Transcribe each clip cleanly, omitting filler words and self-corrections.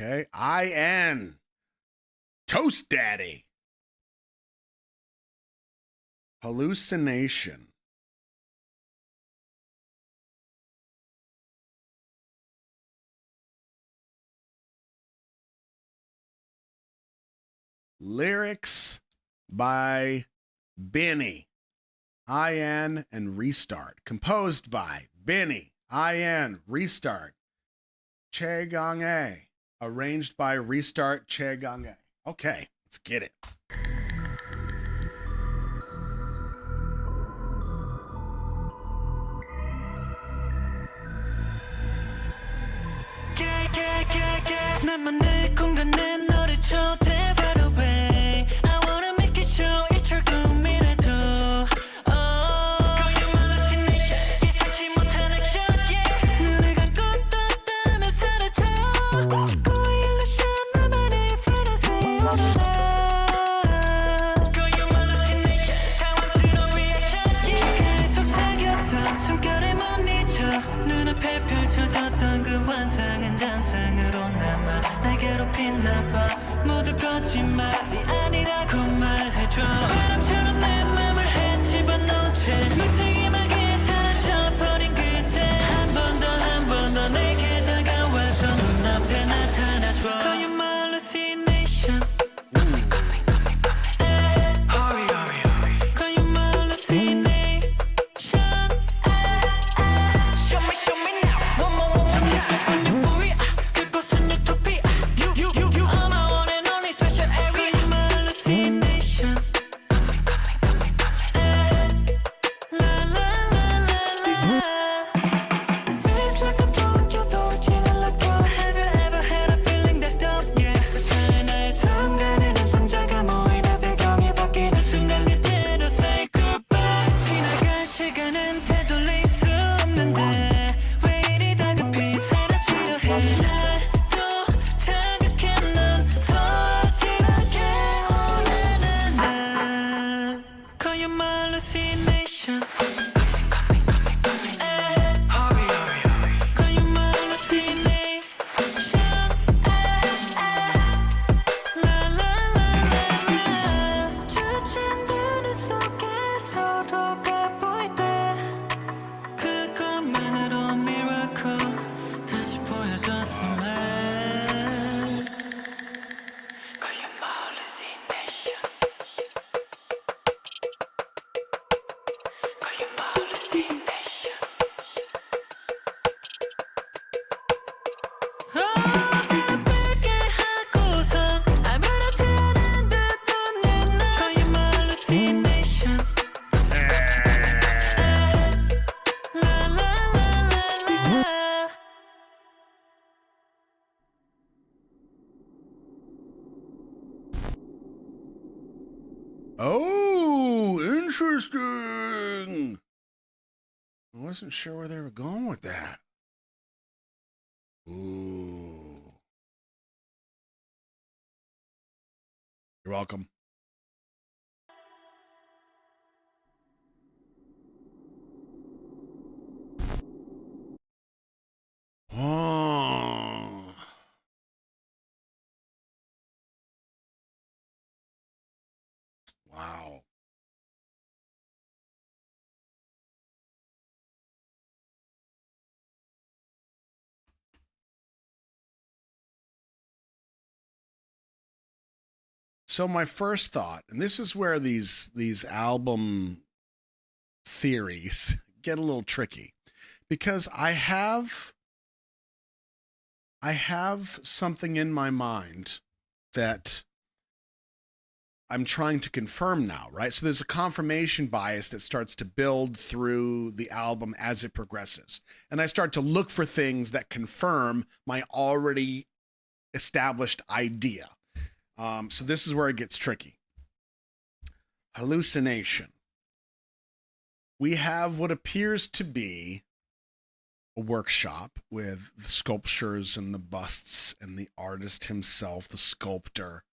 Okay. IN. Toast Daddy. Hallucination. Lyrics by Benny. IN and Restart. Composed by Benny. IN. Restart. Che Gang A. Arranged by Restart Che Gang A. Okay, let's get it. 나만의 공간에 너를 초대 right away. I wanna make it show 이철 꿈이라도. 거짓말 hallucination 예상치 못한 액션 yeah. 눈을 감고 떴다면 사라져. 자꾸 illusion 나만의 fantasy 오늘아. 거짓말 hallucination 당황스러운 reaction yeah. 계속 사귀었던 숨결을 못 잊어. 눈앞에 펼쳐졌던 그 환상은 잔상으로 남아 날 괴롭히나봐. 모두 거짓말이 아니라고 말해줘. 바람처럼 내 맘을 헤집어놓은 채 무책임하게 사라져버린 그때 한 번 더 내게 다가와서 눈앞에 나타나줘. Call you my hallucination. Hurry, hurry, hurry. Call you my hallucination. Show me now. One more. 잠깐 euphoria. 그곳은 utopia. You are my one and only special area. Call you my hallucination. La la la la la. Feels like a drone. You don't chill like drone. Have you ever had a feeling that's dope? Yeah. 나의 순간에는 혼자가 모이다 배경이 바뀌는 순간 그대로 say goodbye. 지나간 시간은 되돌릴 수 없는데 왜 이리 다급히 사라지려 해. 나도 자극해 넌 더 어지럽게 원하는 날. Call you my hallucination. Hurry, hurry, hurry. Call you my hallucination. La la la la la. 주진 눈 속에 서로가 보일 때 그것만으로 miracle 다시 보여줬음에. Call you my hallucination. Call you my hallucination. 나를 뺏게 하고선 아무렇지 않은 듯 웃는 날. Call you my hallucination. La la la la la. Oh, interesting. I wasn't sure where they were going with that. Ooh. You're welcome. Oh. Wow. So my first thought, and this is where these album theories get a little tricky, because I have something in my mind that I'm trying to confirm now, right? So there's a confirmation bias that starts to build through the album as it progresses. And I start to look for things that confirm my already established idea. So this is where it gets tricky. Hallucination. We have what appears to be a workshop with the sculptures and the busts and the artist himself, the sculptor,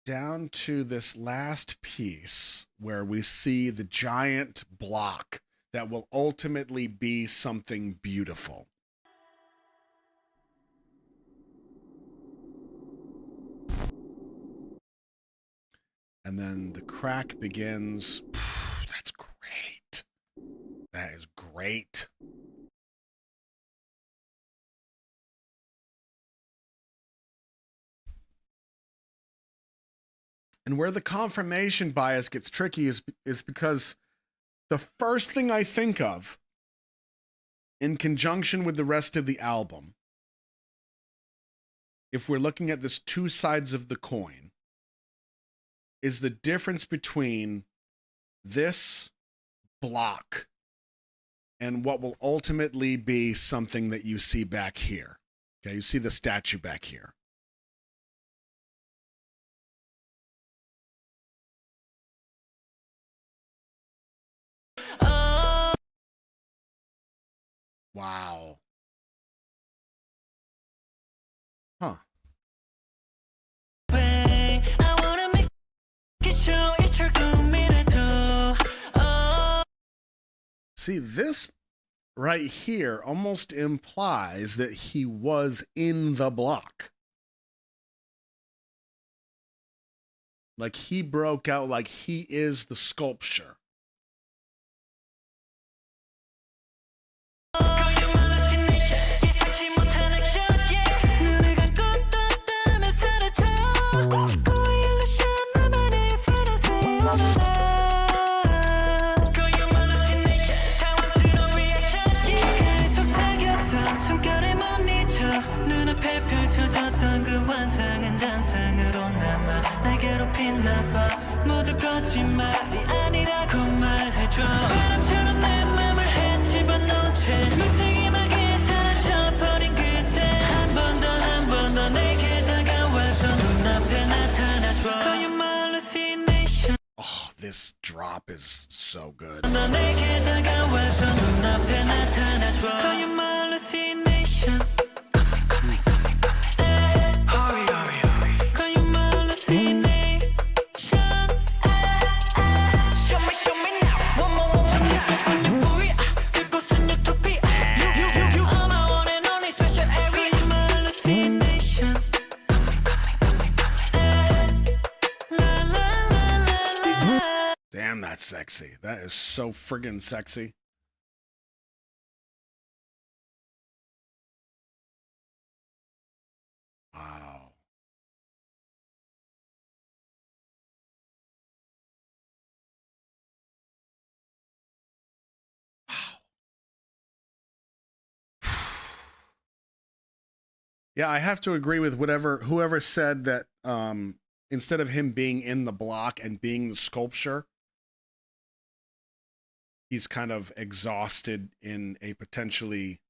down to this last piece where we see the giant block that will ultimately be something beautiful. And then the crack begins. That's great. That is great. And where the confirmation bias gets tricky is because the first thing I think of in conjunction with the rest of the album, if we're looking at this two sides of the coin, is the difference between this block and what will ultimately be something that you see back here. Okay, you see the statue back here. Wow. Huh. See, this right here almost implies that he was in the block. Like he broke out, like he is the sculpture. Oh, this drop is so good. Damn, that's sexy. That is so friggin' sexy. Wow. Yeah, I have to agree with whoever said that instead of him being in the block and being the sculpture, he's kind of exhausted in a potentially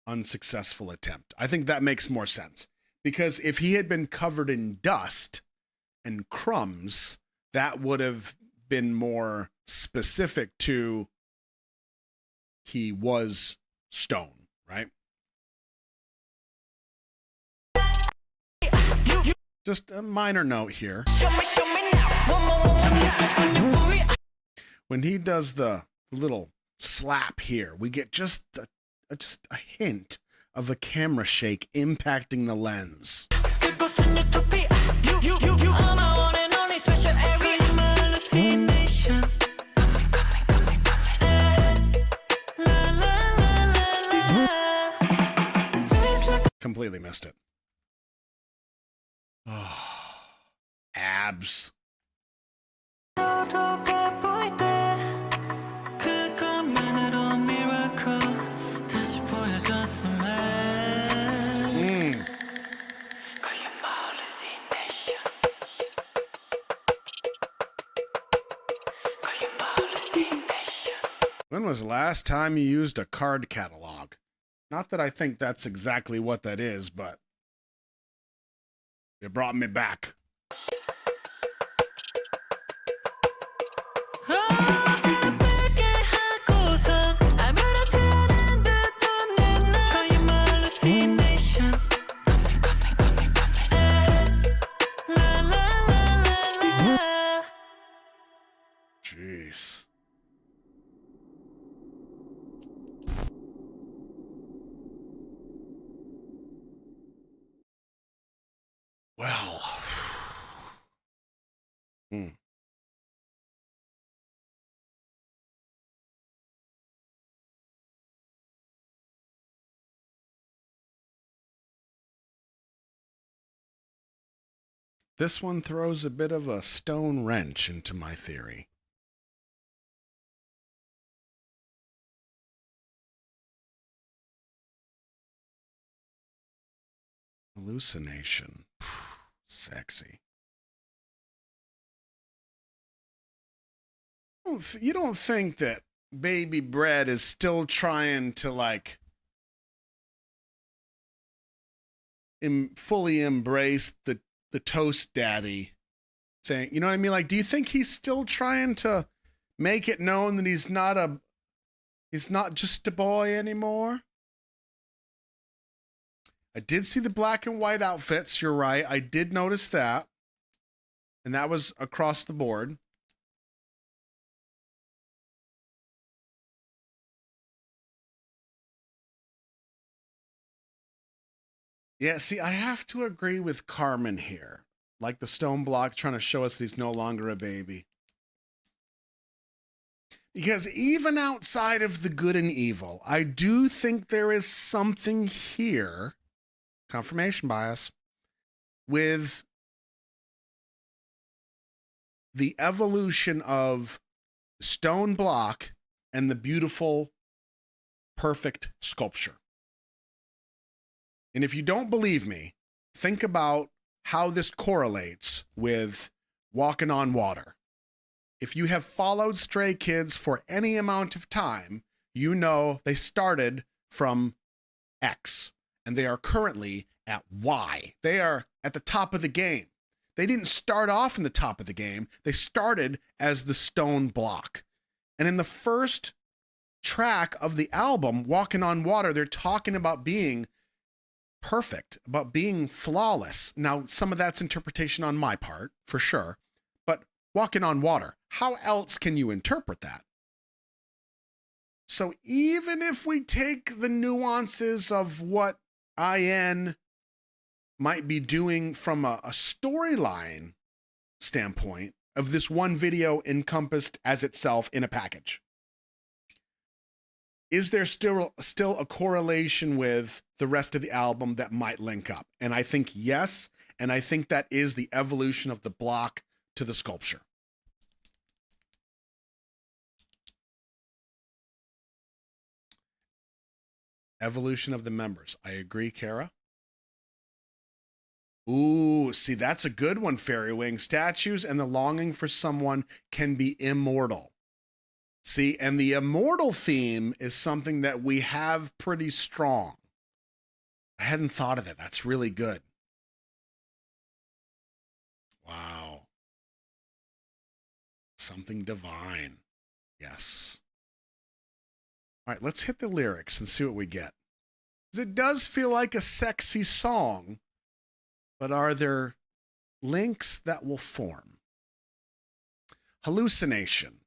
unsuccessful attempt. I think that makes more sense. Because if he had been covered in dust and crumbs, that would have been more specific to he was stone, right? Just a minor note here. When he does the little slap here, we get just a hint of a camera shake impacting the lens. Completely missed it. Oh, abs. When was the last time you used a card catalog? Not that I think that's exactly what that is, but it brought me back. Jeez. Well. This one throws a bit of a stone wrench into my theory. Hallucination. Sexy. You don't think that baby Bread is still trying to, like, fully embrace the toast daddy saying, you know what I mean? Like, do you think he's still trying to make it known that he's not just a boy anymore? I did see the black and white outfits. You're right. I did notice that. And that was across the board. Yeah, see, I have to agree with Carmen here. Like the stone block trying to show us that he's no longer a baby. Because even outside of the good and evil, I do think there is something here, confirmation bias, with the evolution of stone block and the beautiful, perfect sculpture. And if you don't believe me, think about how this correlates with walking on water. If you have followed Stray Kids for any amount of time, you know they started from X and they are currently at Y. They are at the top of the game. They didn't start off in the top of the game. They started as the stone block. And in the first track of the album, Walking on Water, they're talking about being perfect, about being flawless. Now, some of that's interpretation on my part, for sure, but walking on water, how else can you interpret that? So even if we take the nuances of what IN might be doing from a storyline standpoint of this one video encompassed as itself in a package, is there still a correlation with the rest of the album that might link up? And I think yes, and I think that is the evolution of the block to the sculpture. Evolution of the members. I agree, Kara. Ooh, see, that's a good one, Fairy Wing. Statues and the longing for someone can be immortal. See, and the immortal theme is something that we have pretty strong. I hadn't thought of it. That's really good. Wow. Something divine. Yes. All right, let's hit the lyrics and see what we get. 'Cause it does feel like a sexy song, but are there links that will form? Hallucination.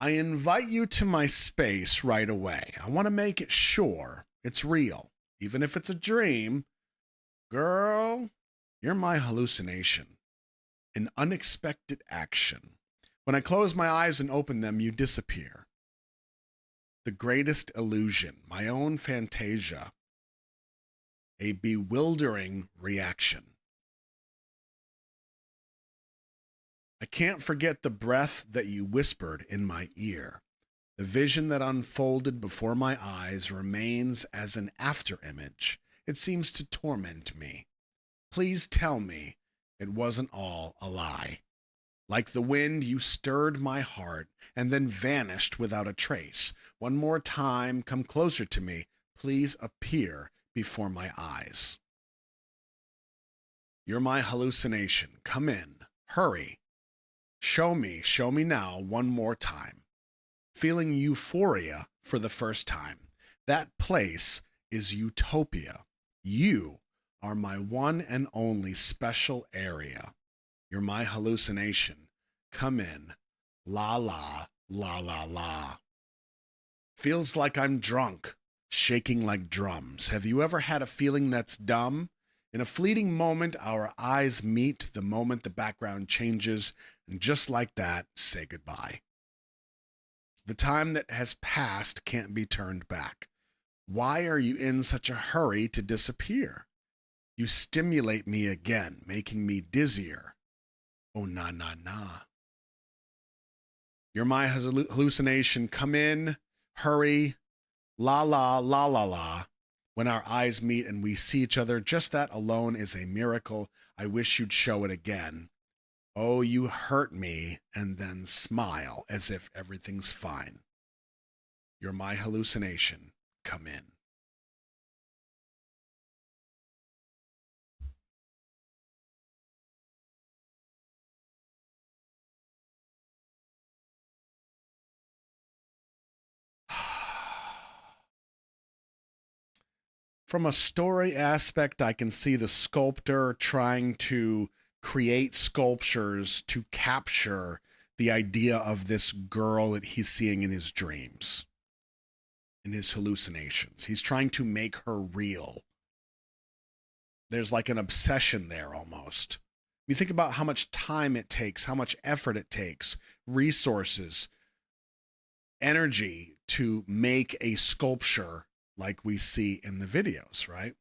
I invite you to my space right away. I want to make it sure it's real. Even if it's a dream, girl, you're my hallucination. An unexpected action. When I close my eyes and open them, you disappear. The greatest illusion, my own fantasia. A bewildering reaction. I can't forget the breath that you whispered in my ear. The vision that unfolded before my eyes remains as an afterimage. It seems to torment me. Please tell me it wasn't all a lie. Like the wind, you stirred my heart and then vanished without a trace. One more time, come closer to me. Please appear before my eyes. You're my hallucination. Come in. Hurry. Show me now one more time. Feeling euphoria for the first time. That place is utopia. You are my one and only special area. You're my hallucination. Come in. La la, la la la. Feels like I'm drunk, shaking like drums. Have you ever had a feeling that's dumb? In a fleeting moment, our eyes meet the moment the background changes, and just like that, say goodbye. The time that has passed can't be turned back. Why are you in such a hurry to disappear? You stimulate me again, making me dizzier. Oh, na, na, na. You're my hallucination. Come in, hurry, la, la, la, la, la. When our eyes meet and we see each other, just that alone is a miracle. I wish you'd show it again. Oh, you hurt me, and then smile as if everything's fine. You're my hallucination. Come in. From a story aspect, I can see the sculptor trying to create sculptures to capture the idea of this girl that he's seeing in his dreams, in his hallucinations. He's trying to make her real. There's like an obsession there almost. You think about how much time it takes, how much effort it takes, resources, energy to make a sculpture like we see in the videos, right?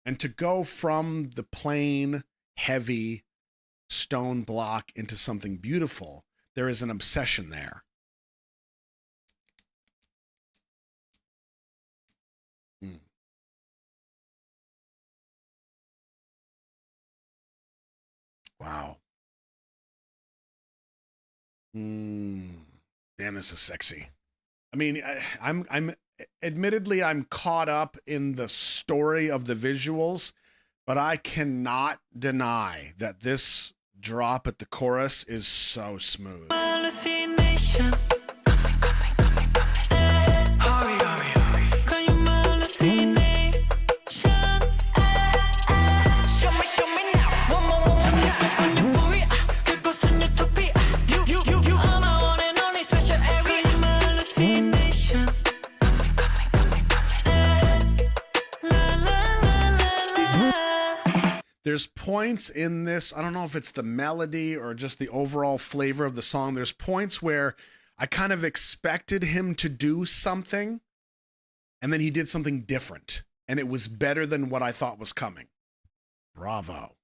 And to go from the plain, heavy stone block into something beautiful, there is an obsession there. Wow. Damn, this is sexy. I mean, I'm admittedly, I'm caught up in the story of the visuals, but I cannot deny that this drop at the chorus is so smooth. Hallucination. Hurry, hurry, hurry. Can you hallucination? Show me now. One more time. On your fury, 그곳은 utopia. You are my one and only special area. Hallucination. La la la la la. There's points in this, I don't know if it's the melody or just the overall flavor of the song. There's points where I kind of expected him to do something, and then he did something different, and it was better than what I thought was coming. Bravo.